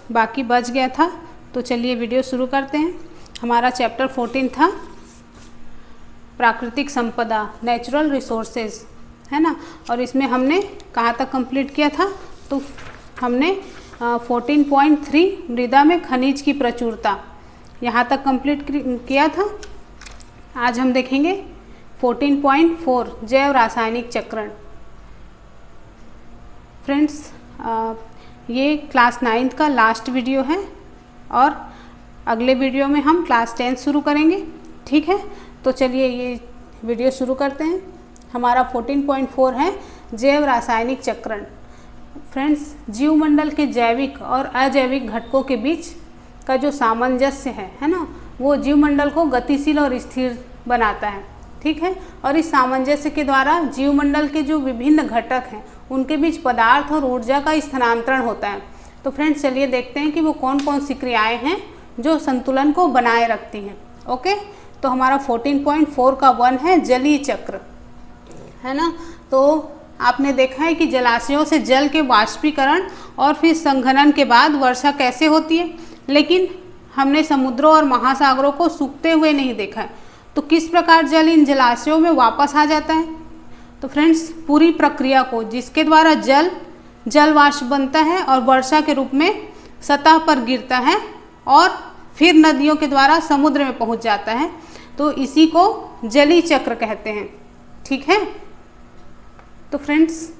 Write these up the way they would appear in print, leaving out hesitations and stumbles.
बाकी बच गया था। तो चलिए वीडियो शुरू करते हैं। हमारा चैप्टर 14 था प्राकृतिक संपदा, नेचुरल रिसोर्सेज, है ना। और इसमें हमने कहाँ तक कंप्लीट किया था? तो हमने 14.3 मृदा में खनिज की प्रचुरता, यहाँ तक कंप्लीट किया था। आज हम देखेंगे 14.4 जैव रासायनिक चक्रण। फ्रेंड्स, ये क्लास 9th का लास्ट वीडियो है और अगले वीडियो में हम क्लास 10 शुरू करेंगे, ठीक है। तो चलिए ये वीडियो शुरू करते हैं। हमारा 14.4 है जैव रासायनिक चक्रण। फ्रेंड्स, जीवमंडल के जैविक और अजैविक घटकों के बीच का जो सामंजस्य है ना, वो जीवमंडल को गतिशील और स्थिर बनाता है, ठीक है। और इस सामंजस्य के द्वारा जीवमंडल के जो विभिन्न घटक हैं उनके बीच पदार्थ और ऊर्जा का स्थानांतरण होता है। तो फ्रेंड्स, चलिए देखते हैं कि वो कौन कौन सी क्रियाएं हैं जो संतुलन को बनाए रखती हैं। ओके, तो हमारा 14.4 का 1 है जलीय चक्र, है ना। तो आपने देखा है कि जलाशयों से जल के वाष्पीकरण और फिर संघनन के बाद वर्षा कैसे होती है, लेकिन हमने समुद्रों और महासागरों को सूखते हुए नहीं देखा है। तो किस प्रकार जल इन जलाशयों में वापस आ जाता है? तो फ्रेंड्स, पूरी प्रक्रिया को जिसके द्वारा जल वाष्प बनता है और वर्षा के रूप में सतह पर गिरता है और फिर नदियों के द्वारा समुद्र में पहुंच जाता है, तो इसी को जलीय चक्र कहते हैं, ठीक है। तो फ्रेंड्स,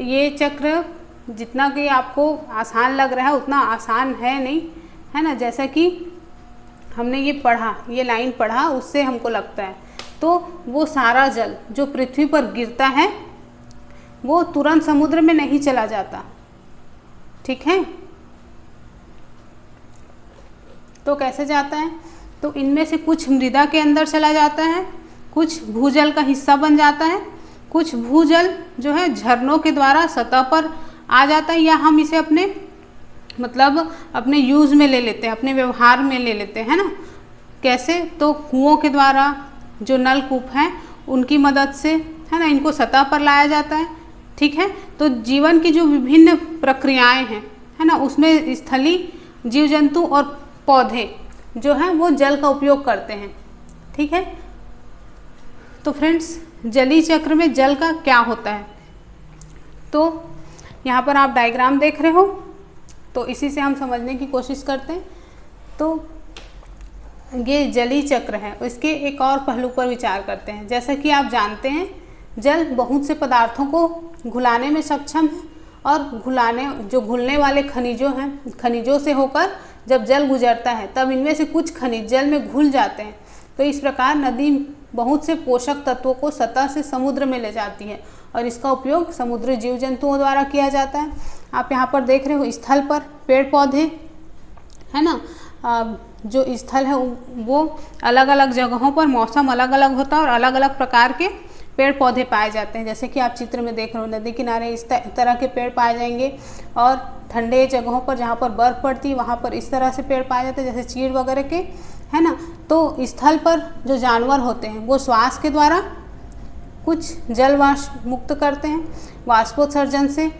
ये चक्र जितना कि आपको आसान लग रहा है उतना आसान है नहीं, है ना। जैसा कि हमने ये पढ़ा, ये लाइन पढ़ा, उससे हमको लगता है तो वो सारा जल जो पृथ्वी पर गिरता है वो तुरंत समुद्र में नहीं चला जाता, ठीक है। तो कैसे जाता है? तो इनमें से कुछ मृदा के अंदर चला जाता है, कुछ भूजल का हिस्सा बन जाता है, कुछ भूजल जो है झरनों के द्वारा सतह पर आ जाता है, या हम इसे अपने अपने यूज़ में ले लेते हैं, अपने व्यवहार में ले लेते हैं, है ना। कैसे? तो कुओं के द्वारा, जो नलकूप हैं उनकी मदद से, है ना, इनको सतह पर लाया जाता है, ठीक है। तो जीवन की जो विभिन्न प्रक्रियाएं हैं, है ना, उसमें स्थलीय जीव जंतु और पौधे जो हैं वो जल का उपयोग करते हैं, ठीक है। तो फ्रेंड्स, जलीय चक्र में जल का क्या होता है? तो यहाँ पर आप डायग्राम देख रहे हो, तो इसी से हम समझने की कोशिश करते हैं। तो ये जलीय चक्र है, इसके एक और पहलू पर विचार करते हैं। जैसा कि आप जानते हैं, जल बहुत से पदार्थों को घुलाने में सक्षम है और घुलने वाले खनिजों से होकर जब जल गुजरता है तब इनमें से कुछ खनिज जल में घुल जाते हैं। तो इस प्रकार नदी बहुत से पोषक तत्वों को सतह से समुद्र में ले जाती है और इसका उपयोग समुद्री जीव जंतुओं द्वारा किया जाता है। आप यहाँ पर देख रहे हो, स्थल पर पेड़ पौधे, है ना, जो स्थल है वो अलग अलग जगहों पर मौसम अलग अलग होता है और अलग अलग प्रकार के पेड़ पौधे पाए जाते हैं। जैसे कि आप चित्र में देख रहे हो, नदी किनारे इस तरह के पेड़ पाए जाएंगे और ठंडे जगहों पर जहाँ पर बर्फ़ पड़ती है वहाँ पर इस तरह से पेड़ पाए जाते हैं, जैसे चीड़ वगैरह के, है ना। तो स्थल पर जो जानवर होते हैं वो श्वास के द्वारा कुछ जल वाष्प मुक्त करते हैं, वाष्पोत्सर्जन से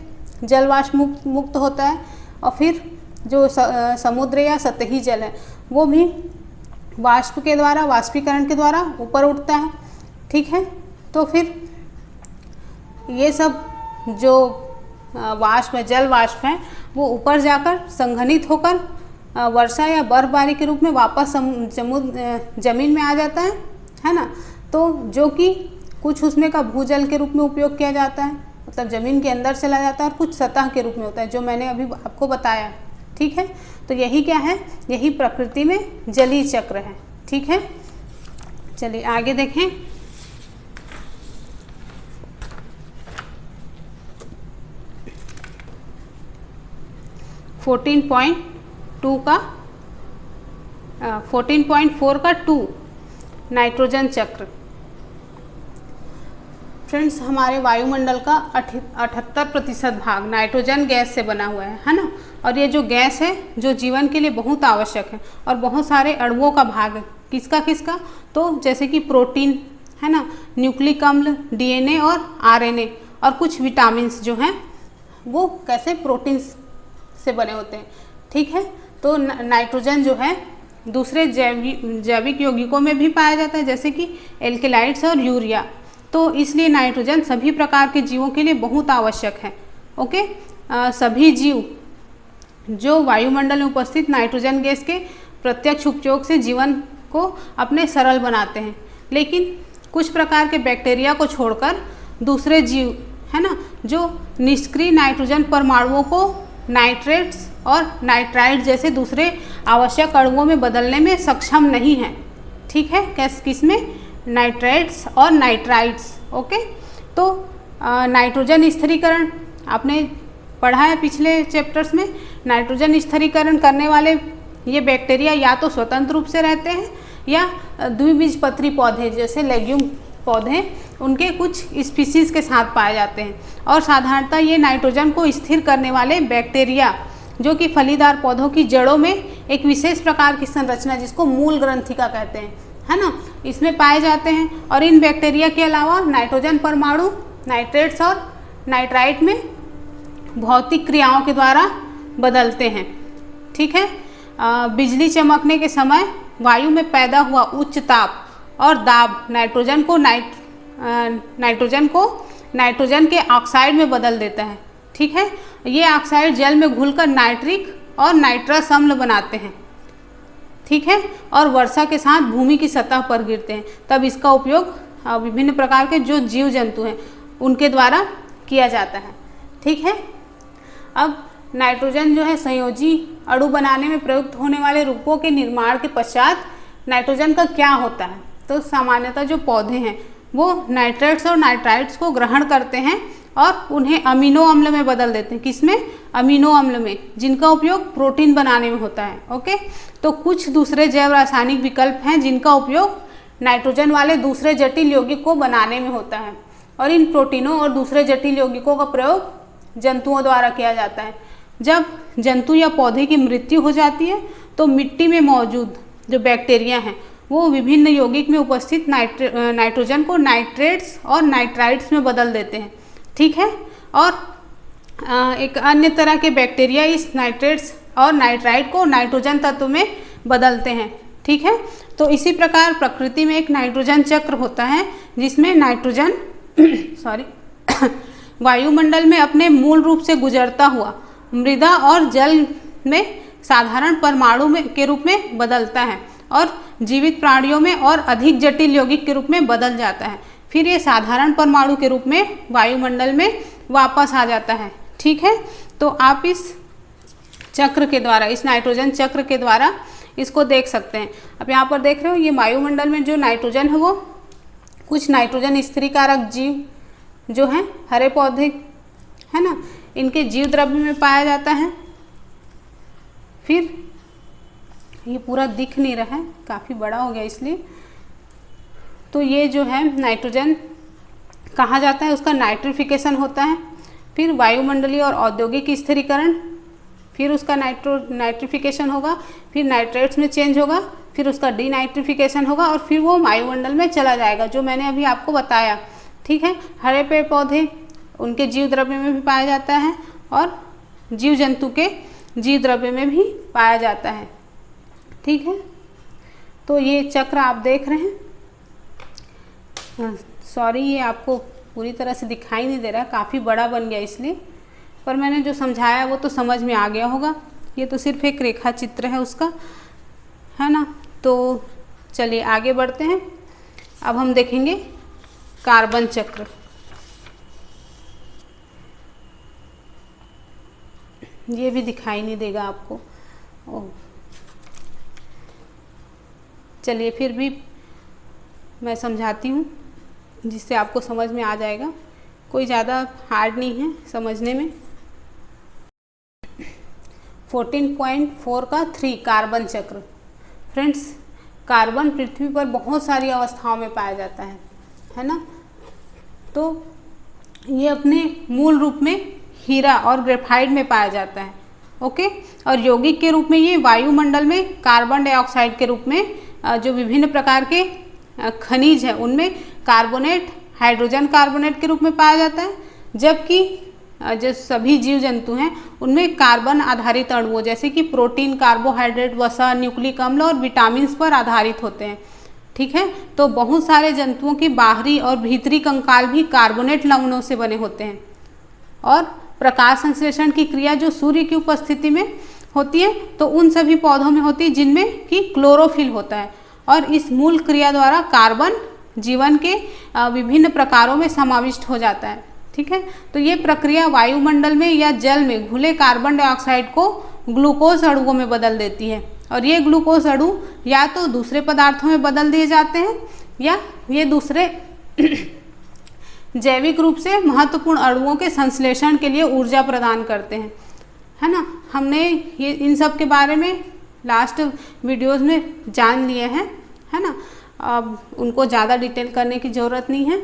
जल वाष्प मुक्त होता है, और फिर जो समुद्र या सतही जल है वो भी वाष्प के द्वारा, वाष्पीकरण के द्वारा ऊपर उठता है, ठीक है। तो फिर ये सब जो वाष्प है, जल वाष्प है, वो ऊपर जाकर संघनित होकर वर्षा या बर्फबारी के रूप में वापस जमीन में आ जाता है ना। तो जो कि कुछ उसमें का भूजल के रूप में उपयोग किया जाता है, मतलब ज़मीन के अंदर चला जाता है, और कुछ सतह के रूप में होता है, जो मैंने अभी आपको बताया, ठीक है। तो यही क्या है? यही प्रकृति में जलीय चक्र है, ठीक है। चलिए आगे देखें। का 14.4 का 2 नाइट्रोजन चक्र। फ्रेंड्स, हमारे वायुमंडल का 78% भाग नाइट्रोजन गैस से बना हुआ है ना। और ये जो गैस है जो जीवन के लिए बहुत आवश्यक है, और बहुत सारे अणुओं का भाग है। किसका तो जैसे कि प्रोटीन, है ना, न्यूक्लिक अम्ल, डीएनए और आरएनए, और कुछ विटामिन्स जो हैं वो कैसे प्रोटीन्स से बने होते हैं। ठीक है, तो नाइट्रोजन जो है दूसरे जैविक यौगिकों में भी पाया जाता है, जैसे कि एल्केलाइड्स और यूरिया। तो इसलिए नाइट्रोजन सभी प्रकार के जीवों के लिए बहुत आवश्यक है। ओके, सभी जीव जो वायुमंडल में उपस्थित नाइट्रोजन गैस के प्रत्यक्ष उपयोग से जीवन को अपने सरल बनाते हैं, लेकिन कुछ प्रकार के बैक्टीरिया को छोड़कर दूसरे जीव है ना, जो निष्क्रिय नाइट्रोजन परमाणुओं को नाइट्रेट्स और नाइट्राइड जैसे दूसरे आवश्यक अणुओं में बदलने में सक्षम नहीं है। ठीक है, किसमें? नाइट्रेट्स और नाइट्राइड्स। ओके, तो नाइट्रोजन स्थिरीकरण आपने पढ़ा है पिछले चैप्टर्स में। नाइट्रोजन स्थिरीकरण करने वाले ये बैक्टीरिया या तो स्वतंत्र रूप से रहते हैं या द्विबीजपत्री पौधे जैसे लेग्यूम पौधे उनके कुछ स्पीसीज के साथ पाए जाते हैं। और साधारणतः ये नाइट्रोजन को स्थिर करने वाले बैक्टीरिया जो कि फलीदार पौधों की जड़ों में एक विशेष प्रकार की संरचना जिसको मूल ग्रंथिका कहते हैं, है ना, इसमें पाए जाते हैं। और इन बैक्टीरिया के अलावा नाइट्रोजन परमाणु नाइट्रेट्स और नाइट्राइट में भौतिक क्रियाओं के द्वारा बदलते हैं। ठीक है, बिजली चमकने के समय वायु में पैदा हुआ उच्च ताप और दाब नाइट्रोजन के ऑक्साइड में बदल देता है। ठीक है, ये ऑक्साइड जल में घुलकर नाइट्रिक और नाइट्रस अम्ल बनाते हैं। ठीक है, और वर्षा के साथ भूमि की सतह पर गिरते हैं। तब इसका उपयोग विभिन्न प्रकार के जो जीव जंतु हैं उनके द्वारा किया जाता है। ठीक है, अब नाइट्रोजन जो है संयोजी अणु बनाने में प्रयुक्त होने वाले रूपों के निर्माण के पश्चात नाइट्रोजन का क्या होता है। तो सामान्यतः जो पौधे हैं वो नाइट्रेट्स और नाइट्राइट्स को ग्रहण करते हैं और उन्हें अमीनो अम्ल में बदल देते हैं। किसमें? अमीनो अम्ल में, जिनका उपयोग प्रोटीन बनाने में होता है। ओके, तो कुछ दूसरे जैव रासायनिक विकल्प हैं जिनका उपयोग नाइट्रोजन वाले दूसरे जटिल यौगिक को बनाने में होता है। और इन प्रोटीनों और दूसरे जटिल यौगिकों का प्रयोग जंतुओं द्वारा किया जाता है। जब जंतु या पौधे की मृत्यु हो जाती है तो मिट्टी में मौजूद जो बैक्टीरिया हैं वो विभिन्न यौगिक में उपस्थित नाइट्रोजन को नाइट्रेट्स और नाइट्राइड्स में बदल देते हैं। ठीक है, और एक अन्य तरह के बैक्टीरिया इस नाइट्रेट्स और नाइट्राइड को नाइट्रोजन तत्व में बदलते हैं। ठीक है, तो इसी प्रकार प्रकृति में एक नाइट्रोजन चक्र होता है जिसमें नाइट्रोजन वायुमंडल में अपने मूल रूप से गुजरता हुआ मृदा और जल में साधारण परमाणु के रूप में बदलता है और जीवित प्राणियों में और अधिक जटिल यौगिक के रूप में बदल जाता है। फिर ये साधारण परमाणु के रूप में वायुमंडल में वापस आ जाता है। ठीक है, तो आप इस चक्र के द्वारा, इस नाइट्रोजन चक्र के द्वारा इसको देख सकते हैं। अब यहाँ पर देख रहे हो ये वायुमंडल में जो नाइट्रोजन है वो कुछ नाइट्रोजन स्थिरीकारक जीव जो हैं हरे पौधे है ना, इनके जीव द्रव्य में पाया जाता है। फिर ये पूरा दिख नहीं रहा है, काफ़ी बड़ा हो गया इसलिए। तो ये जो है नाइट्रोजन कहा जाता है, उसका नाइट्रिफिकेशन होता है। फिर वायुमंडलीय और औद्योगिक स्थिरीकरण, फिर उसका नाइट्रिफिकेशन होगा, फिर नाइट्रेट्स में चेंज होगा, फिर उसका डीनाइट्रिफिकेशन होगा और फिर वो वायुमंडल में चला जाएगा, जो मैंने अभी आपको बताया। ठीक है, हरे पेड़ पौधे उनके जीव द्रव्य में भी पाया जाता है और जीव जंतु के जीव द्रव्य में भी पाया जाता है। ठीक है, तो ये चक्र आप देख रहे हैं। सॉरी, ये आपको पूरी तरह से दिखाई नहीं दे रहा है, काफ़ी बड़ा बन गया इसलिए, पर मैंने जो समझाया वो तो समझ में आ गया होगा। ये तो सिर्फ एक रेखा चित्र है उसका, है ना। तो चलिए आगे बढ़ते हैं। अब हम देखेंगे कार्बन चक्र। ये भी दिखाई नहीं देगा आपको। ओह, चलिए फिर भी मैं समझाती हूँ जिससे आपको समझ में आ जाएगा, कोई ज़्यादा हार्ड नहीं है समझने में। 14.4 का 3 कार्बन चक्र। फ्रेंड्स, कार्बन पृथ्वी पर बहुत सारी अवस्थाओं में पाया जाता है ना। तो ये अपने मूल रूप में हीरा और ग्रेफाइट में पाया जाता है। ओके, और यौगिक के रूप में ये वायुमंडल में कार्बन डाइऑक्साइड के रूप में जो विभिन्न प्रकार के खनिज हैं उनमें कार्बोनेट, हाइड्रोजन कार्बोनेट के रूप में पाया जाता है, जबकि जो सभी जीव जंतु हैं उनमें कार्बन आधारित अणुओं जैसे कि प्रोटीन, कार्बोहाइड्रेट, वसा, न्यूक्लिक अम्ल और विटामिन्स पर आधारित होते हैं। ठीक है, तो बहुत सारे जंतुओं की बाहरी और भीतरी कंकाल भी कार्बोनेट लवणों से बने होते हैं। और प्रकाश संश्लेषण की क्रिया जो सूर्य की उपस्थिति में होती है तो उन सभी पौधों में होती है जिनमें कि क्लोरोफिल होता है। और इस मूल क्रिया द्वारा कार्बन जीवन के विभिन्न प्रकारों में समाविष्ट हो जाता है। ठीक है, तो ये प्रक्रिया वायुमंडल में या जल में घुले कार्बन डाइऑक्साइड को ग्लूकोज अणुओं में बदल देती है। और ये ग्लूकोज अणु या तो दूसरे पदार्थों में बदल दिए जाते हैं या ये दूसरे जैविक रूप से महत्वपूर्ण अणुओं के संश्लेषण के लिए ऊर्जा प्रदान करते हैं। है ना, हमने ये इन सब के बारे में लास्ट वीडियोस में जान लिए हैं। है ना, अब उनको ज़्यादा डिटेल करने की ज़रूरत नहीं है।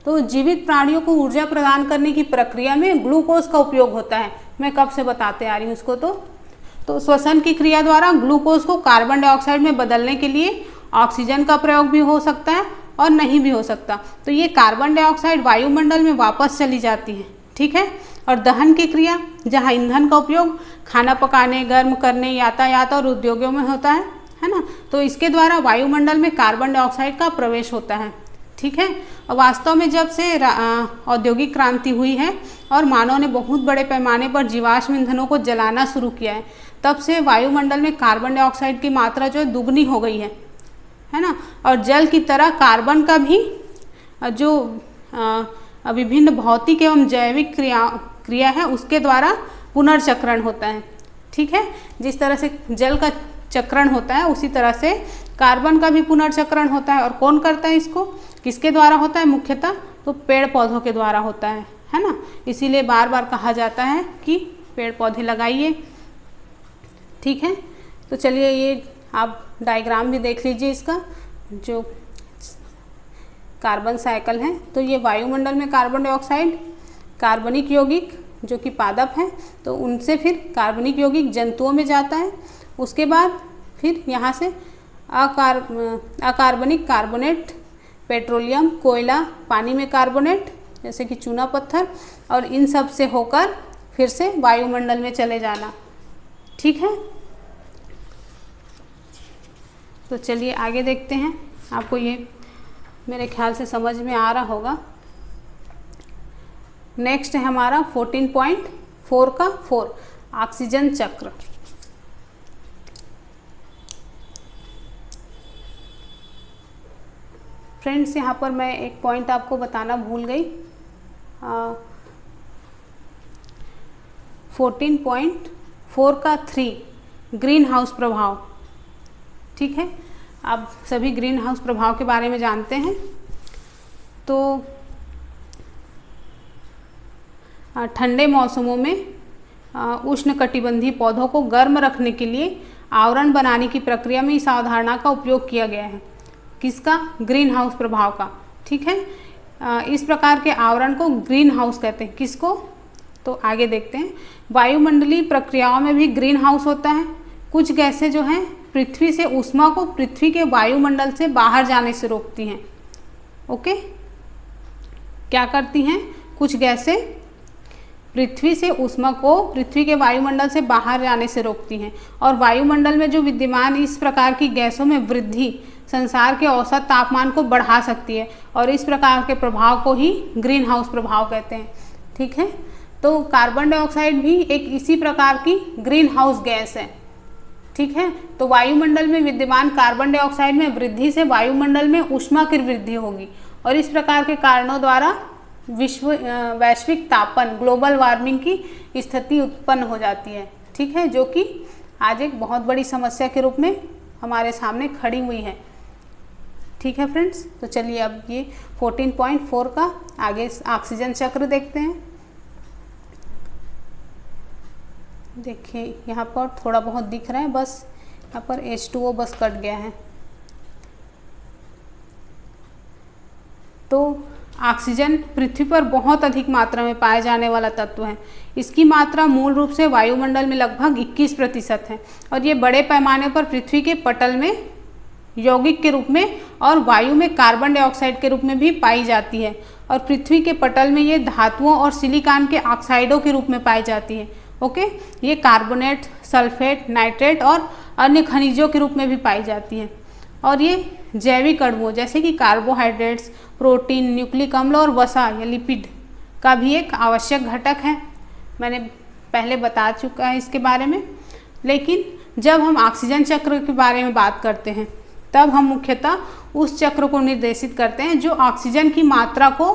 तो जीवित प्राणियों को ऊर्जा प्रदान करने की प्रक्रिया में ग्लूकोज का उपयोग होता है। मैं कब से बताते आ रही हूँ उसको। तो श्वसन की क्रिया द्वारा ग्लूकोज को कार्बन डाइऑक्साइड में बदलने के लिए ऑक्सीजन का प्रयोग भी हो सकता है और नहीं भी हो सकता। तो ये कार्बन डाइऑक्साइड वायुमंडल में वापस चली जाती है। ठीक है, और दहन की क्रिया जहाँ ईंधन का उपयोग खाना पकाने, गर्म करने, यातायात और उद्योगों में होता है ना, तो इसके द्वारा वायुमंडल में कार्बन डाइऑक्साइड का प्रवेश होता है। ठीक है, और वास्तव में जब से औद्योगिक क्रांति हुई है और मानव ने बहुत बड़े पैमाने पर जीवाश्म ईंधनों को जलाना शुरू किया है, तब से वायुमंडल में कार्बन डाइऑक्साइड की मात्रा जो है दुगनी हो गई है ना। और जल की तरह कार्बन का भी जो विभिन्न भौतिक एवं जैविक क्रिया है उसके द्वारा पुनर्चक्रण होता है। ठीक है, जिस तरह से जल का चक्रण होता है उसी तरह से कार्बन का भी पुनर्चक्रण होता है। और कौन करता है इसको, किसके द्वारा होता है? मुख्यतः तो पेड़ पौधों के द्वारा होता है ना। इसीलिए बार बार कहा जाता है कि पेड़ पौधे लगाइए। ठीक है, तो चलिए ये आप डायग्राम भी देख लीजिए इसका, जो कार्बन साइकिल है। तो ये वायुमंडल में कार्बन डाइऑक्साइड कार्बनिक यौगिक जो कि पादप हैं, तो उनसे फिर कार्बनिक यौगिक जंतुओं में जाता है। उसके बाद फिर यहाँ से अकार्बनिक कार्बोनेट, पेट्रोलियम, कोयला, पानी में कार्बोनेट जैसे कि चूना पत्थर, और इन सब से होकर फिर से वायुमंडल में चले जाना। ठीक है, तो चलिए आगे देखते हैं। आपको ये मेरे ख्याल से समझ में आ रहा होगा। नेक्स्ट है हमारा 14.4 का 4 ऑक्सीजन चक्र। फ्रेंड्स, यहाँ पर मैं एक पॉइंट आपको बताना भूल गई। 14.4 का 3 ग्रीन हाउस प्रभाव। ठीक है, आप सभी ग्रीन हाउस प्रभाव के बारे में जानते हैं। तो ठंडे मौसमों में उष्णकटिबंधीय पौधों को गर्म रखने के लिए आवरण बनाने की प्रक्रिया में इस अवधारणा का उपयोग किया गया है। किसका? ग्रीन हाउस प्रभाव का। ठीक है, इस प्रकार के आवरण को ग्रीन हाउस कहते हैं। किसको? तो आगे देखते हैं। वायुमंडलीय प्रक्रियाओं में भी ग्रीन हाउस होता है। कुछ गैसें जो हैं पृथ्वी से ऊष्मा को पृथ्वी के वायुमंडल से बाहर जाने से रोकती हैं। ओके, क्या करती हैं? कुछ गैसें पृथ्वी से ऊष्मा को पृथ्वी के वायुमंडल से बाहर जाने से रोकती हैं, और वायुमंडल में जो विद्यमान इस प्रकार की गैसों में वृद्धि संसार के औसत तापमान को बढ़ा सकती है, और इस प्रकार के प्रभाव को ही ग्रीन हाउस प्रभाव कहते हैं। ठीक है, तो कार्बन डाइऑक्साइड भी एक इसी प्रकार की ग्रीन हाउस गैस है। ठीक है, तो वायुमंडल में विद्यमान कार्बन डाइऑक्साइड में वृद्धि से वायुमंडल में ऊष्मा की वृद्धि होगी, और इस प्रकार के कारणों द्वारा वैश्विक तापन, ग्लोबल वार्मिंग की स्थिति उत्पन्न हो जाती है। ठीक है, जो कि आज एक बहुत बड़ी समस्या के रूप में हमारे सामने खड़ी हुई है। ठीक है फ्रेंड्स, तो चलिए अब ये 14.4 का आगे ऑक्सीजन चक्र देखते हैं। देखिए यहाँ पर थोड़ा बहुत दिख रहा है, बस यहाँ पर H2O बस कट गया है। तो ऑक्सीजन पृथ्वी पर बहुत अधिक मात्रा में पाए जाने वाला तत्व है। इसकी मात्रा मूल रूप से वायुमंडल में लगभग 21% है, और ये बड़े पैमाने पर पृथ्वी के पटल में यौगिक के रूप में और वायु में कार्बन डाइऑक्साइड के रूप में भी पाई जाती है। और पृथ्वी के पटल में ये धातुओं और सिलिकॉन के ऑक्साइडों के रूप में पाई जाती है। ओके, ये कार्बोनेट, सल्फेट, नाइट्रेट और अन्य खनिजों के रूप में भी पाई जाती है। और ये जैविक अणुओं जैसे कि कार्बोहाइड्रेट्स, प्रोटीन, न्यूक्लिक अम्ल और वसा या लिपिड का भी एक आवश्यक घटक है। मैंने पहले बता चुका है इसके बारे में। लेकिन जब हम ऑक्सीजन चक्र के बारे में बात करते हैं तब हम मुख्यतः उस चक्र को निर्देशित करते हैं जो ऑक्सीजन की मात्रा को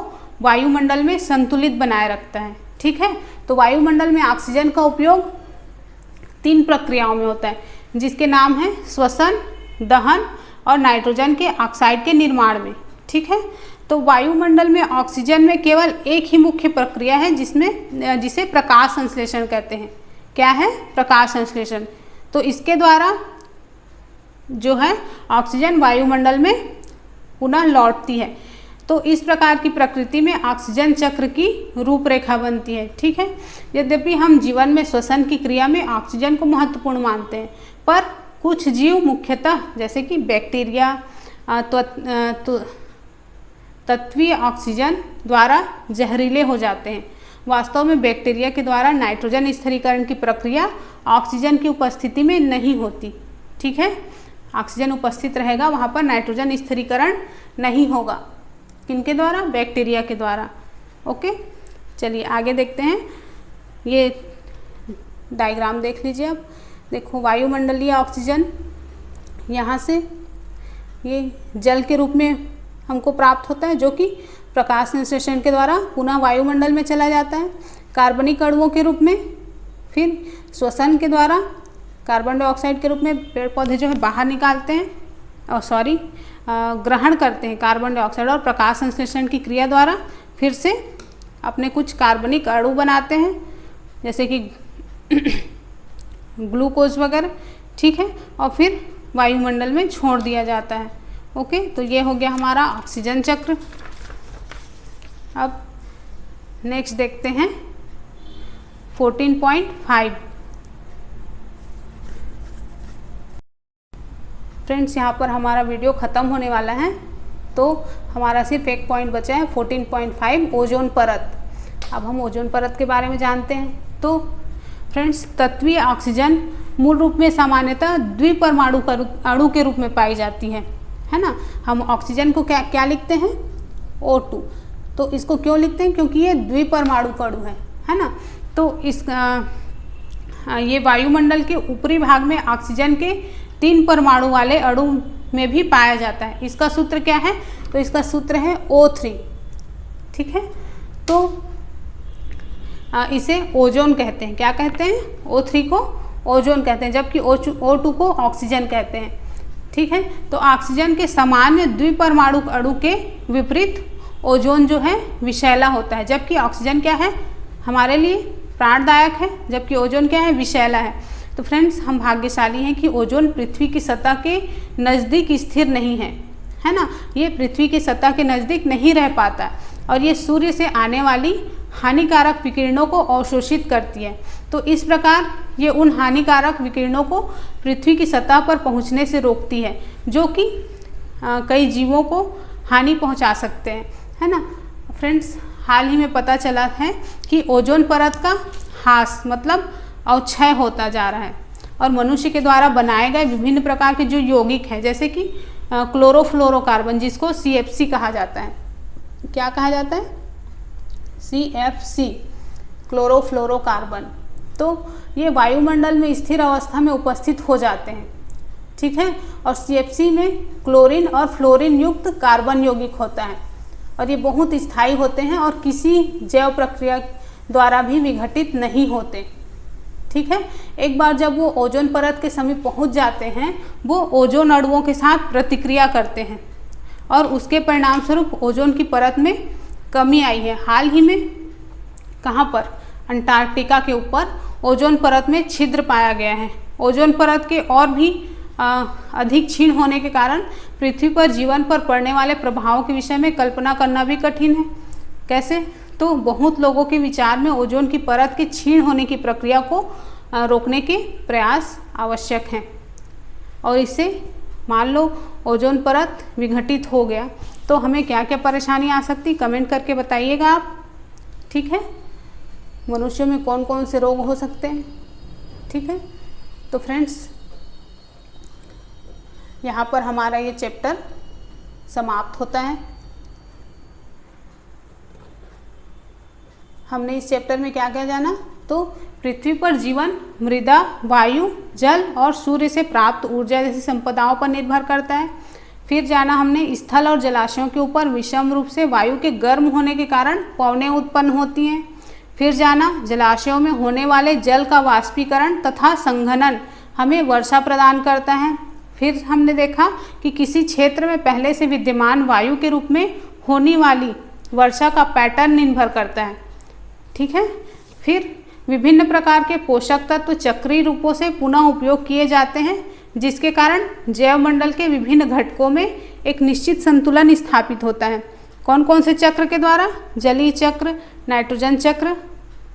वायुमंडल में संतुलित बनाए रखता है। ठीक है, तो वायुमंडल में ऑक्सीजन का उपयोग 3 प्रक्रियाओं में होता है, जिसके नाम है श्वसन, दहन और नाइट्रोजन के ऑक्साइड के निर्माण में। ठीक है, तो वायुमंडल में ऑक्सीजन में केवल एक ही मुख्य प्रक्रिया है जिसे प्रकाश संश्लेषण कहते हैं। क्या है? प्रकाश संश्लेषण। तो इसके द्वारा जो है ऑक्सीजन वायुमंडल में पुनः लौटती है। तो इस प्रकार की प्रकृति में ऑक्सीजन चक्र की रूपरेखा बनती है। ठीक है, यद्यपि हम जीवन में श्वसन की क्रिया में ऑक्सीजन को महत्वपूर्ण मानते हैं, पर कुछ जीव मुख्यतः जैसे कि बैक्टीरिया तत्वीय ऑक्सीजन द्वारा जहरीले हो जाते हैं। वास्तव में बैक्टीरिया के द्वारा नाइट्रोजन स्थिरीकरण की प्रक्रिया ऑक्सीजन की उपस्थिति में नहीं होती। ठीक है, ऑक्सीजन उपस्थित रहेगा, वहाँ पर नाइट्रोजन स्थिरीकरण नहीं होगा। किनके द्वारा? बैक्टीरिया के द्वारा। ओके, चलिए आगे देखते हैं। ये डायग्राम देख लीजिए। अब देखो, वायुमंडलीय ऑक्सीजन यहाँ से ये जल के रूप में हमको प्राप्त होता है, जो कि प्रकाश संश्लेषण के द्वारा पुनः वायुमंडल में चला जाता है कार्बनिक अणुओं के रूप में। फिर श्वसन के द्वारा कार्बन डाइऑक्साइड के रूप में पेड़ पौधे जो है बाहर निकालते हैं, ग्रहण करते हैं कार्बन डाइऑक्साइड, और प्रकाश संश्लेषण की क्रिया द्वारा फिर से अपने कुछ कार्बनिक अणु बनाते हैं, जैसे कि ग्लूकोज वगैरह। ठीक है, और फिर वायुमंडल में छोड़ दिया जाता है। ओके, तो ये हो गया हमारा ऑक्सीजन चक्र। अब नेक्स्ट देखते हैं 14.5। फ्रेंड्स, यहाँ पर हमारा वीडियो ख़त्म होने वाला है, तो हमारा सिर्फ एक पॉइंट बचा है 14.5, ओजोन परत। अब हम ओजोन परत के बारे में जानते हैं। तो फ्रेंड्स, तत्वीय ऑक्सीजन मूल रूप में सामान्यतः द्विपरमाणु अणु के रूप में पाई जाती है ना। हम ऑक्सीजन को क्या लिखते हैं? O2। तो इसको क्यों लिखते हैं? क्योंकि ये द्विपरमाणु अणु है ना। तो ये वायुमंडल के ऊपरी भाग में ऑक्सीजन के 3 परमाणु वाले अणु में भी पाया जाता है। इसका सूत्र क्या है? तो इसका सूत्र है O3। ठीक है, तो इसे ओजोन कहते हैं। क्या कहते हैं? O3 को ओजोन कहते हैं, जबकि O2 को ऑक्सीजन कहते हैं। ठीक है, तो ऑक्सीजन के सामान्य द्विपरमाणु अणु के विपरीत ओजोन जो है विषैला होता है, जबकि ऑक्सीजन क्या है? हमारे लिए प्राणदायक है, जबकि ओजोन क्या है? विषैला है। तो फ्रेंड्स, हम भाग्यशाली हैं कि ओजोन पृथ्वी की सतह के नज़दीक स्थिर नहीं है ना। ये पृथ्वी की सतह के नज़दीक नहीं रह पाता और ये सूर्य से आने वाली हानिकारक विकिरणों को अवशोषित करती है। तो इस प्रकार ये उन हानिकारक विकिरणों को पृथ्वी की सतह पर पहुंचने से रोकती है, जो कि कई जीवों को हानि पहुंचा सकते हैं, है ना। फ्रेंड्स, हाल ही में पता चला है कि ओजोन परत का ह्रास मतलब अवक्षय होता जा रहा है और मनुष्य के द्वारा बनाए गए विभिन्न प्रकार के जो यौगिक हैं, जैसे कि क्लोरोफ्लोरोकार्बन, जिसको CFC कहा जाता है। क्या कहा जाता है? CFC, chlorofluorocarbon. तो ये वायुमंडल में स्थिर अवस्था में उपस्थित हो जाते हैं। ठीक है, और CFC में क्लोरीन और फ्लोरीन युक्त कार्बन यौगिक होता है और ये बहुत स्थायी होते हैं और किसी जैव प्रक्रिया द्वारा भी विघटित नहीं होते। ठीक है, एक बार जब वो ओजोन परत के समीप पहुंच जाते हैं, वो ओजोन अणुओं के साथ प्रतिक्रिया करते हैं और उसके परिणाम स्वरूप ओजोन की परत में कमी आई है। हाल ही में कहाँ पर? अंटार्कटिका के ऊपर ओजोन परत में छिद्र पाया गया है। ओजोन परत के और भी अधिक क्षीण होने के कारण पृथ्वी पर जीवन पर पड़ने वाले प्रभावों के विषय में कल्पना करना भी कठिन है। कैसे? तो बहुत लोगों के विचार में ओजोन की परत के क्षीण होने की प्रक्रिया को रोकने के प्रयास आवश्यक हैं और इससे मान लो ओजोन परत विघटित हो गया तो तो हमें क्या क्या परेशानी आ सकती, कमेंट करके बताइएगा आप। ठीक है, मनुष्यों में कौन कौन से रोग हो सकते हैं। ठीक है, तो फ्रेंड्स यहाँ पर हमारा ये चैप्टर समाप्त होता है। हमने इस चैप्टर में क्या क्या जाना, तो पृथ्वी पर जीवन मृदा, वायु, जल और सूर्य से प्राप्त ऊर्जा जैसी संपदाओं पर निर्भर करता है। फिर जाना हमने स्थल और जलाशयों के ऊपर विषम रूप से वायु के गर्म होने के कारण पवनें उत्पन्न होती हैं। फिर जाना जलाशयों में होने वाले जल का वाष्पीकरण तथा संघनन हमें वर्षा प्रदान करता है। फिर हमने देखा कि किसी क्षेत्र में पहले से विद्यमान वायु के रूप में होने वाली वर्षा का पैटर्न निर्भर करता है। ठीक है, फिर विभिन्न प्रकार के पोषक तत्व चक्रीय रूपों से पुनः उपयोग किए जाते हैं, जिसके कारण जैवमंडल के विभिन्न घटकों में एक निश्चित संतुलन स्थापित होता है। कौन कौन से चक्र के द्वारा, जलीय चक्र, नाइट्रोजन चक्र,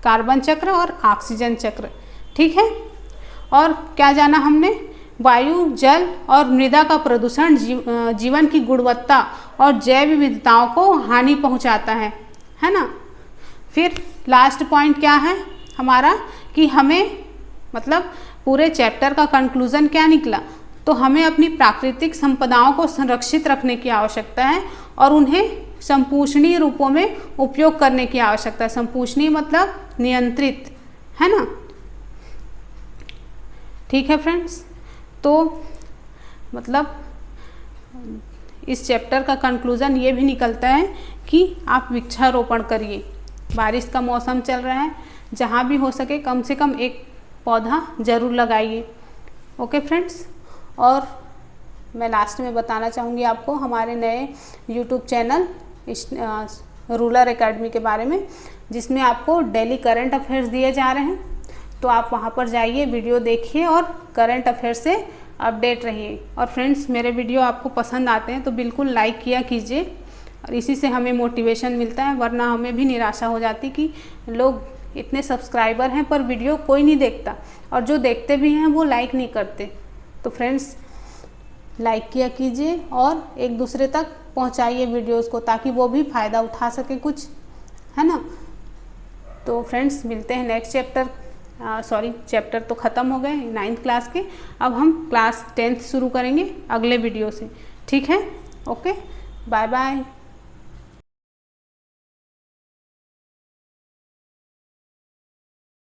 कार्बन चक्र और ऑक्सीजन चक्र। ठीक है, और क्या जाना हमने, वायु, जल और मृदा का प्रदूषण जीवन की गुणवत्ता और जैव विविधताओं को हानि पहुंचाता है ना। फिर लास्ट पॉइंट क्या है हमारा, कि हमें मतलब पूरे चैप्टर का कंक्लूजन क्या निकला, तो हमें अपनी प्राकृतिक संपदाओं को संरक्षित रखने की आवश्यकता है और उन्हें संपोषणीय रूपों में उपयोग करने की आवश्यकता है। संपोषणीय मतलब नियंत्रित, है ना। ठीक है फ्रेंड्स, तो मतलब इस चैप्टर का कंक्लूजन ये भी निकलता है कि आप वृक्षारोपण करिए। बारिश का मौसम चल रहा है, जहाँ भी हो सके कम से कम एक पौधा ज़रूर लगाइए। ओके फ्रेंड्स, और मैं लास्ट में बताना चाहूँगी आपको हमारे नए यूट्यूब चैनल रूरल एकेडमी के बारे में, जिसमें आपको डेली करंट अफेयर्स दिए जा रहे हैं। तो आप वहाँ पर जाइए, वीडियो देखिए और करंट अफेयर से अपडेट रहिए। और फ्रेंड्स, मेरे वीडियो आपको पसंद आते हैं तो बिल्कुल लाइक किया कीजिए, और इसी से हमें मोटिवेशन मिलता है, वरना हमें भी निराशा हो जाती कि लोग इतने सब्सक्राइबर हैं पर वीडियो कोई नहीं देखता, और जो देखते भी हैं वो लाइक नहीं करते। तो फ्रेंड्स, लाइक किया कीजिए और एक दूसरे तक पहुंचाइए वीडियोस को, ताकि वो भी फ़ायदा उठा सके कुछ, है ना। तो फ्रेंड्स, मिलते हैं नेक्स्ट चैप्टर। चैप्टर तो ख़त्म हो गए 9th क्लास के, अब हम क्लास 10th शुरू करेंगे अगले वीडियो से। ठीक है, ओके, बाय बाय।